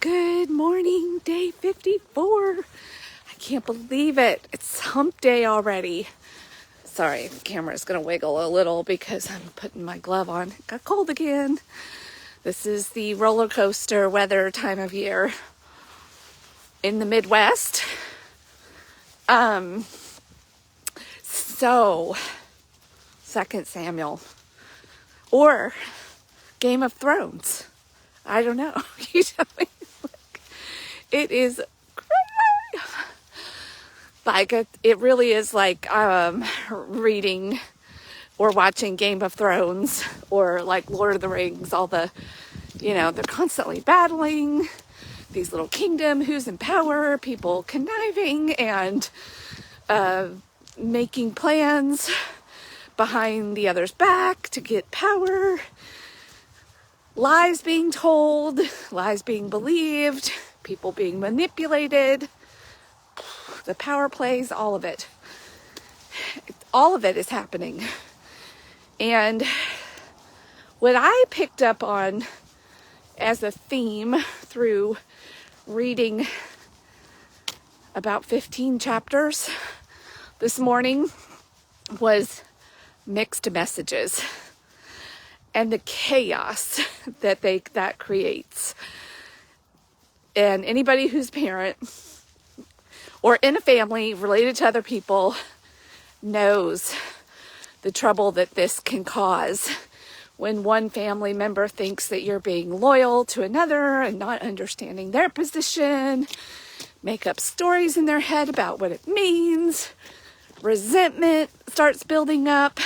Good morning, day 54. I can't believe it. It's hump day already. Sorry, the camera's going to wiggle a little because I'm putting my glove on. It got cold again. This is the roller coaster weather time of year in the Midwest. So, 2 Samuel or Game of Thrones. I don't know. You tell me. It is great. Like it really is like reading or watching Game of Thrones or like Lord of the Rings. All the, they're constantly battling these little kingdom, who's in power, people conniving and making plans behind the other's back to get power. Lies being told, lies being believed, people being manipulated, the power plays, all of it. All of it is happening. And what I picked up on as a theme through reading about 15 chapters this morning was mixed messages and the chaos that creates. And anybody who's a parent or in a family related to other people knows the trouble that this can cause when one family member thinks that you're being loyal to another and not understanding their position, make up stories in their head about what it means, resentment starts building up.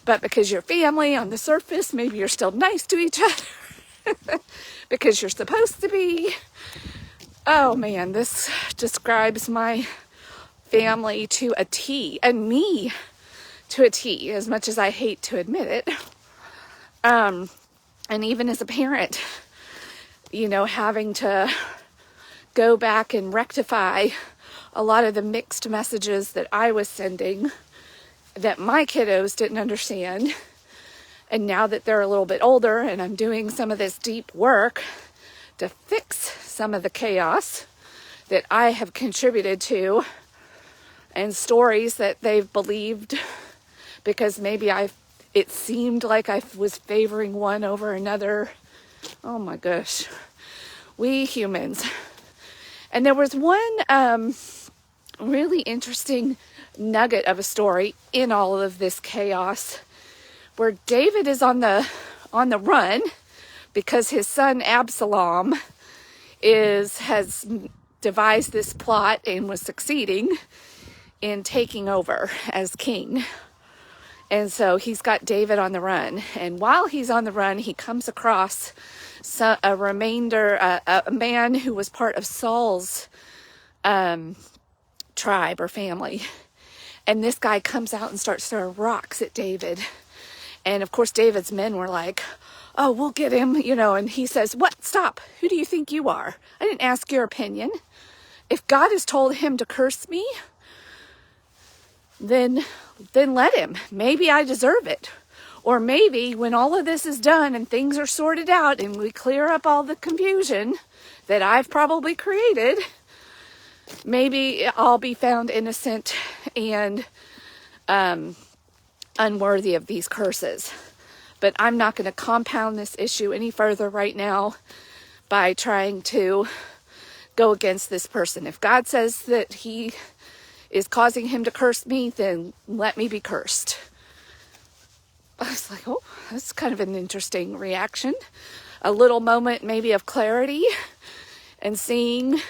But because you're family on the surface, maybe you're still nice to each other because you're supposed to be. Oh man, this describes my family to a T and me to a T, as much as I hate to admit it. And even as a parent, having to go back and rectify a lot of the mixed messages that I was sending that my kiddos didn't understand. And now that they're a little bit older and I'm doing some of this deep work to fix some of the chaos that I have contributed to and stories that they've believed because maybe it seemed like I was favoring one over another. Oh my gosh. We humans. And there was one really interesting nugget of a story in all of this chaos where David is on the run because his son Absalom has devised this plot and was succeeding in taking over as king. And so he's got David on the run. And while he's on the run, he comes across a man who was part of Saul's tribe or family. And this guy comes out and starts throwing rocks at David. And of course, David's men were like, oh, we'll get him, and he says, what? Stop. Who do you think you are? I didn't ask your opinion. If God has told him to curse me, then let him. Maybe I deserve it. Or maybe when all of this is done and things are sorted out and we clear up all the confusion that I've probably created, maybe I'll be found innocent and unworthy of these curses. But I'm not going to compound this issue any further right now by trying to go against this person. If God says that he is causing him to curse me, then let me be cursed. I was like, oh, that's kind of an interesting reaction. A little moment maybe of clarity and seeing,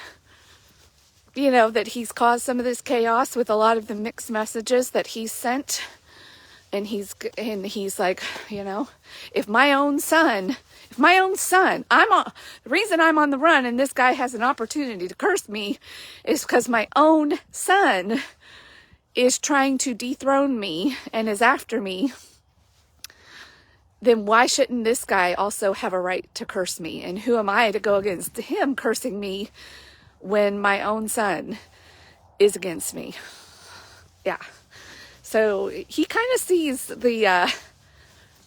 that he's caused some of this chaos with a lot of the mixed messages that he's sent. And he's like, if my own son, the reason I'm on the run and this guy has an opportunity to curse me is because my own son is trying to dethrone me and is after me, then why shouldn't this guy also have a right to curse me? And who am I to go against him cursing me when my own son is against me? Yeah. So he kind of sees the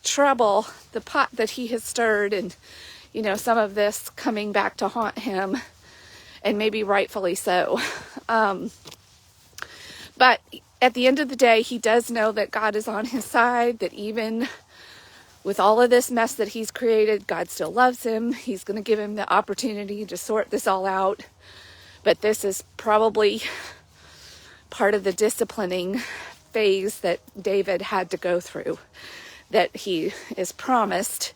trouble, the pot that he has stirred, and some of this coming back to haunt him, and maybe rightfully so. But at the end of the day, he does know that God is on his side, that even with all of this mess that he's created, God still loves him. He's going to give him the opportunity to sort this all out. But this is probably part of the disciplining phase that David had to go through, that he is promised.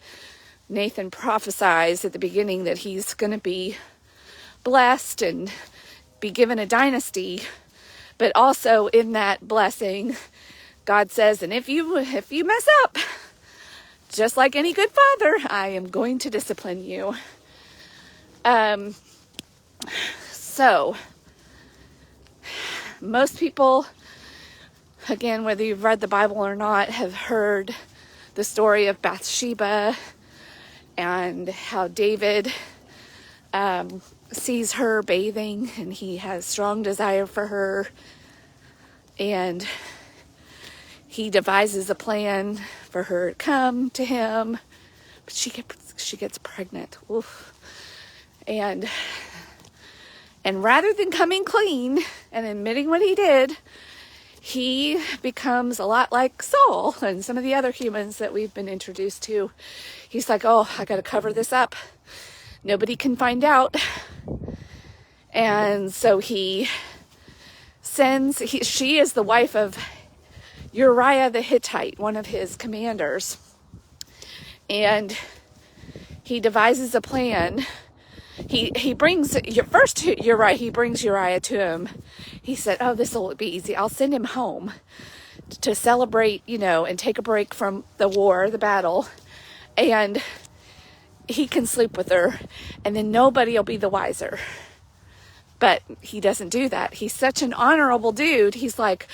Nathan prophesies at the beginning that he's going to be blessed and be given a dynasty. But also in that blessing, God says, and if you mess up, just like any good father, I am going to discipline you. So, most people, again, whether you've read the Bible or not, have heard the story of Bathsheba and how David sees her bathing and he has strong desire for her, and he devises a plan for her to come to him, but she gets pregnant. Oof. And rather than coming clean and admitting what he did, he becomes a lot like Saul and some of the other humans that we've been introduced to. He's like, oh, I got to cover this up. Nobody can find out. And so he sends, she is the wife of Uriah the Hittite, one of his commanders. And he devises a plan. He brings Uriah to him. He said, oh, this will be easy. I'll send him home to celebrate, and take a break from the war, the battle. And he can sleep with her, and then nobody will be the wiser. But he doesn't do that. He's such an honorable dude. He's like,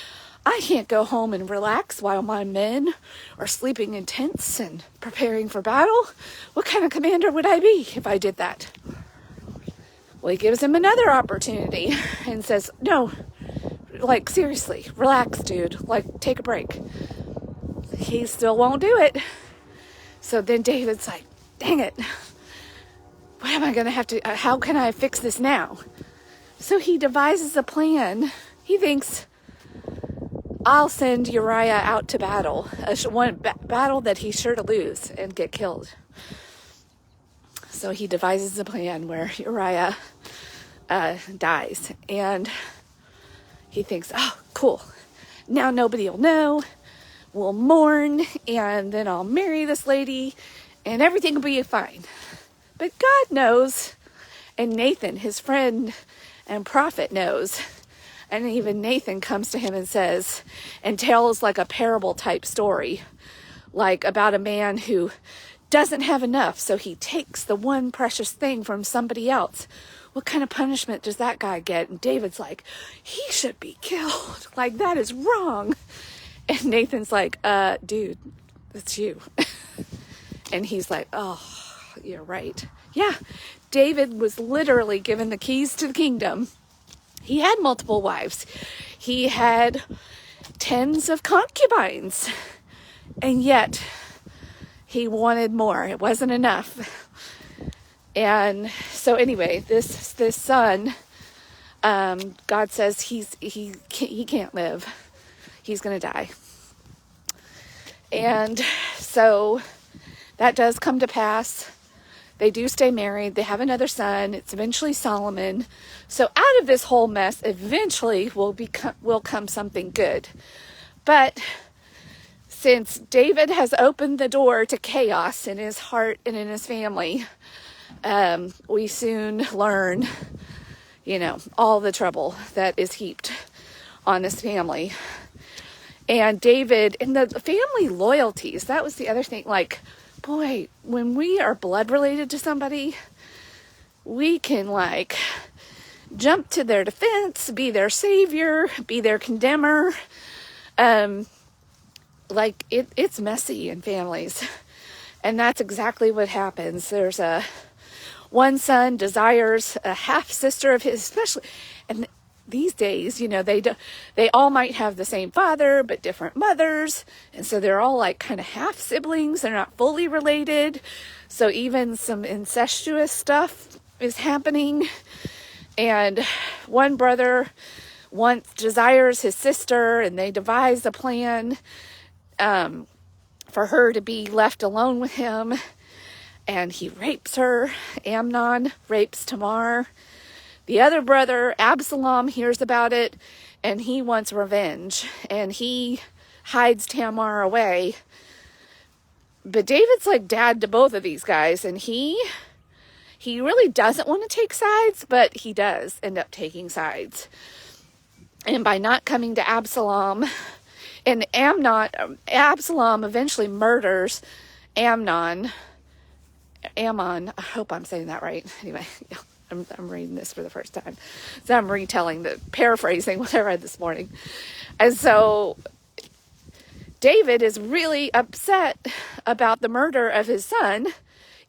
I can't go home and relax while my men are sleeping in tents and preparing for battle. What kind of commander would I be if I did that? Well, he gives him another opportunity and says, no, like, seriously, relax, dude. Like, take a break. He still won't do it. So then David's like, dang it. What am I going to have to, how can I fix this now? So he devises a plan. He thinks, I'll send Uriah out to battle, one battle that he's sure to lose and get killed. So he devises a plan where Uriah dies, and he thinks, oh, cool. Now nobody will know. We'll mourn, and then I'll marry this lady, and everything will be fine. But God knows, and Nathan, his friend and prophet, knows. And even Nathan comes to him and says, and tells like a parable type story, like about a man who doesn't have enough, so he takes the one precious thing from somebody else. What kind of punishment does that guy get? And David's like, he should be killed. Like, that is wrong. And Nathan's like, dude, it's you. And he's like, oh, you're right. Yeah, David was literally given the keys to the kingdom. He had multiple wives. He had tens of concubines. And yet, he wanted more. It wasn't enough. And so anyway, this son, God says he can't live. He's going to die. And so that does come to pass. They do stay married. They have another son. It's eventually Solomon. So out of this whole mess, eventually will come something good. But since David has opened the door to chaos in his heart and in his family, we soon learn, all the trouble that is heaped on this family. And David, and the family loyalties, that was the other thing. Like, boy, when we are blood related to somebody, we can jump to their defense, be their savior, be their condemner. It's messy in families. And that's exactly what happens. There's one son desires a half sister of his, especially, and these days, they all might have the same father, but different mothers. And so they're all kind of half siblings. They're not fully related. So even some incestuous stuff is happening. And one brother desires his sister, and they devise a plan for her to be left alone with him. And he rapes her. Amnon rapes Tamar. The other brother, Absalom, hears about it, and he wants revenge. And he hides Tamar away. But David's like dad to both of these guys, and he really doesn't want to take sides, but he does end up taking sides. And by not coming to Absalom, and Absalom eventually murders Ammon. I hope I'm saying that right. Anyway, I'm reading this for the first time. So I'm paraphrasing what I read this morning. And so David is really upset about the murder of his son,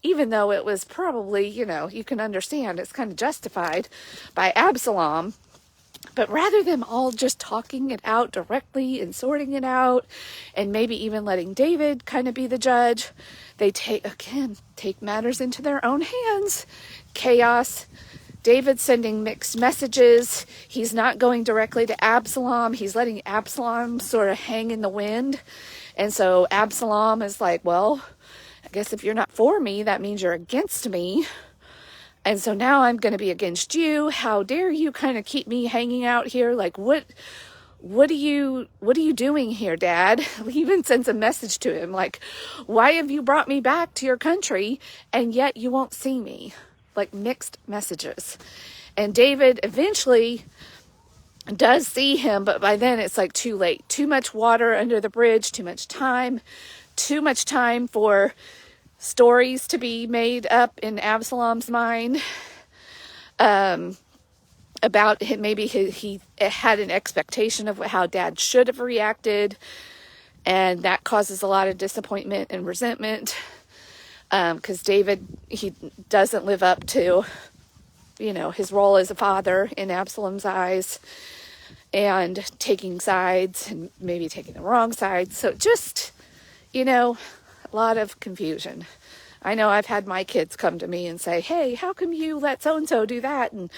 even though it was probably, you can understand it's kind of justified by Absalom. But rather than all just talking it out directly and sorting it out, and maybe even letting David kind of be the judge, they take matters into their own hands. Chaos. David's sending mixed messages. He's not going directly to Absalom. He's letting Absalom sort of hang in the wind. And so Absalom is like, well, I guess if you're not for me, that means you're against me. And so now I'm going to be against you. How dare you kind of keep me hanging out here? Like, what are you doing here, Dad? He even sends a message to him like, why have you brought me back to your country and yet you won't see me? Like mixed messages. And David eventually does see him, but by then it's like too late. Too much water under the bridge, too much time for stories to be made up in Absalom's mind about him. Maybe he had an expectation of how Dad should have reacted, and that causes a lot of disappointment and resentment because David, he doesn't live up to his role as a father in Absalom's eyes, and taking sides and maybe taking the wrong sides. So just a lot of confusion. I know I've had my kids come to me and say, hey, how come you let so-and-so do that? And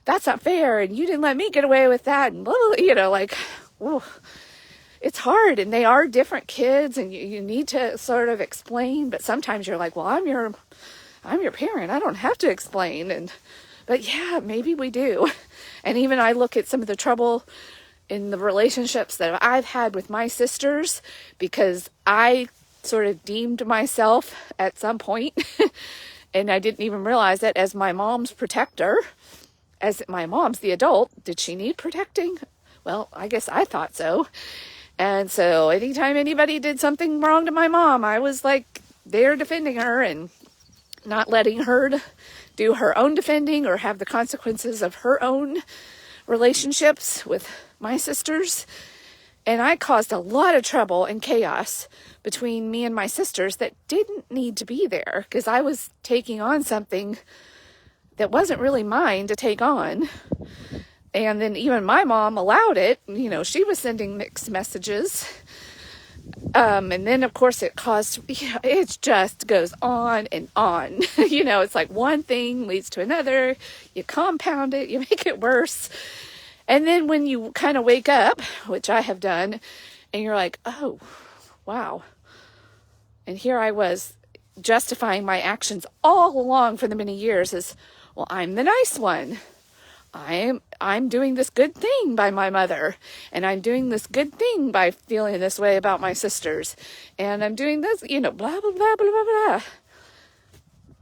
that's not fair. And you didn't let me get away with that. And, it's hard. And they are different kids, and you need to sort of explain. But sometimes you're like, well, I'm your parent. I don't have to explain. But yeah, maybe we do. And even I look at some of the trouble in the relationships that I've had with my sisters, because I sort of deemed myself at some point, and I didn't even realize it, as my mom's protector. As my mom's the adult, did she need protecting? Well, I guess I thought so. And so anytime anybody did something wrong to my mom, I was like there defending her and not letting her do her own defending or have the consequences of her own relationships with my sisters. And I caused a lot of trouble and chaos between me and my sisters that didn't need to be there, because I was taking on something that wasn't really mine to take on. And then even my mom allowed it. She was sending mixed messages. And then, of course, it just goes on and on. It's like one thing leads to another. You compound it, you make it worse. And then when you kind of wake up, which I have done, and you're like, oh, wow. And here I was justifying my actions all along for the many years as, well, I'm the nice one. I'm doing this good thing by my mother, and I'm doing this good thing by feeling this way about my sisters, and I'm doing this, blah, blah, blah, blah, blah, blah.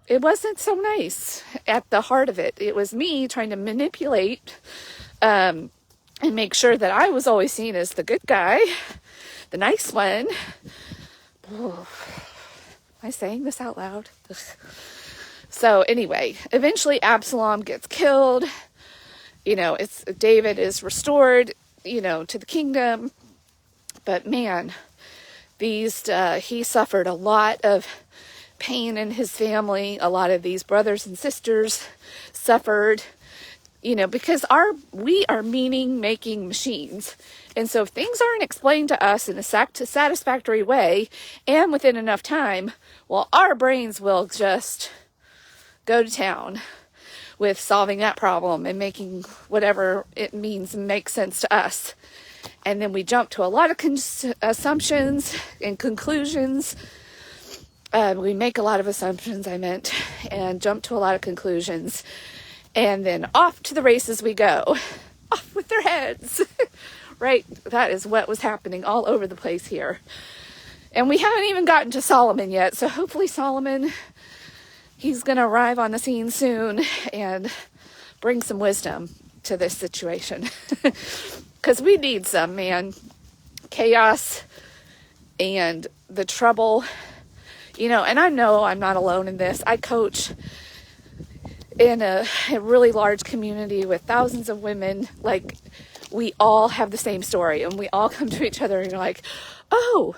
It wasn't so nice at the heart of it. It was me trying to manipulate and make sure that I was always seen as the good guy, the nice one. Am I saying this out loud? Ugh. So anyway, eventually Absalom gets killed. David is restored, to the kingdom. But man, he suffered a lot of pain in his family. A lot of these brothers and sisters suffered. because we are meaning making machines. And so if things aren't explained to us in a satisfactory way and within enough time, well, our brains will just go to town with solving that problem and making whatever it means make sense to us. And then we jump to a lot of assumptions and conclusions. We make a lot of assumptions, and jump to a lot of conclusions. And then off to the races we go. Off with their heads. Right? That is what was happening all over the place here. And we haven't even gotten to Solomon yet. So hopefully Solomon, he's going to arrive on the scene soon and bring some wisdom to this situation. Because we need some, man. Chaos and the trouble. And I know I'm not alone in this. I coach in a really large community with thousands of women. Like, we all have the same story, and we all come to each other and you're like, oh,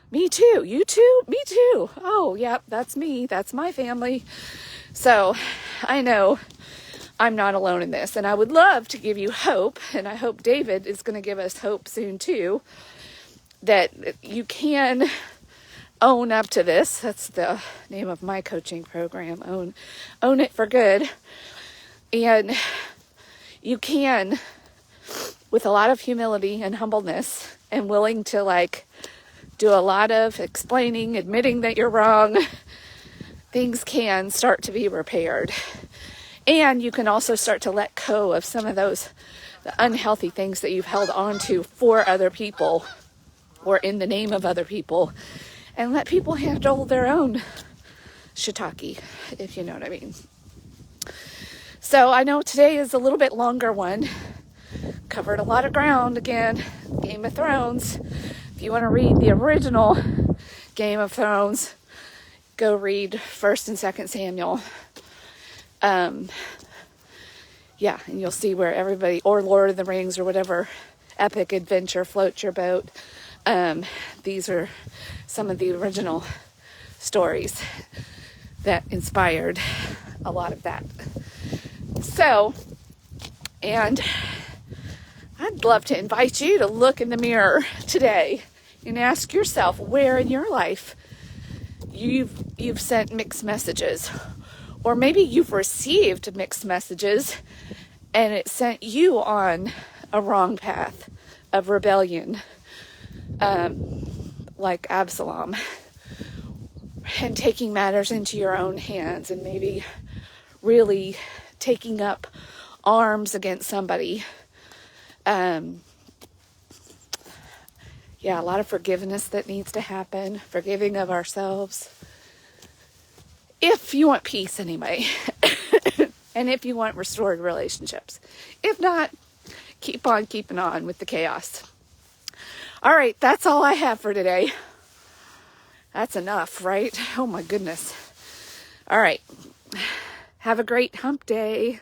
me too. You too? Me too. Oh, yep, that's me. That's my family. So I know I'm not alone in this, and I would love to give you hope, and I hope David is going to give us hope soon too, that you can own up to this. That's the name of my coaching program. Own it for good. And you can, with a lot of humility and humbleness and willing to do a lot of explaining, admitting that you're wrong, things can start to be repaired. And you can also start to let go of some of the unhealthy things that you've held on to for other people or in the name of other people, and let people handle their own shiitake, if you know what I mean. So I know today is a little bit longer one. Covered a lot of ground again. Game of Thrones. If you want to read the original Game of Thrones, go read 1st and 2nd Samuel. Yeah, and you'll see where everybody, or Lord of the Rings, or whatever epic adventure floats your boat. These are some of the original stories that inspired a lot of that. So, and I'd love to invite you to look in the mirror today and ask yourself where in your life you've sent mixed messages, or maybe you've received mixed messages and it sent you on a wrong path of rebellion, like Absalom, and taking matters into your own hands and maybe really taking up arms against somebody. A lot of forgiveness that needs to happen, forgiving of ourselves. If you want peace anyway, and if you want restored relationships. If not, keep on keeping on with the chaos. All right, that's all I have for today. That's enough, right? Oh my goodness. All right. Have a great hump day.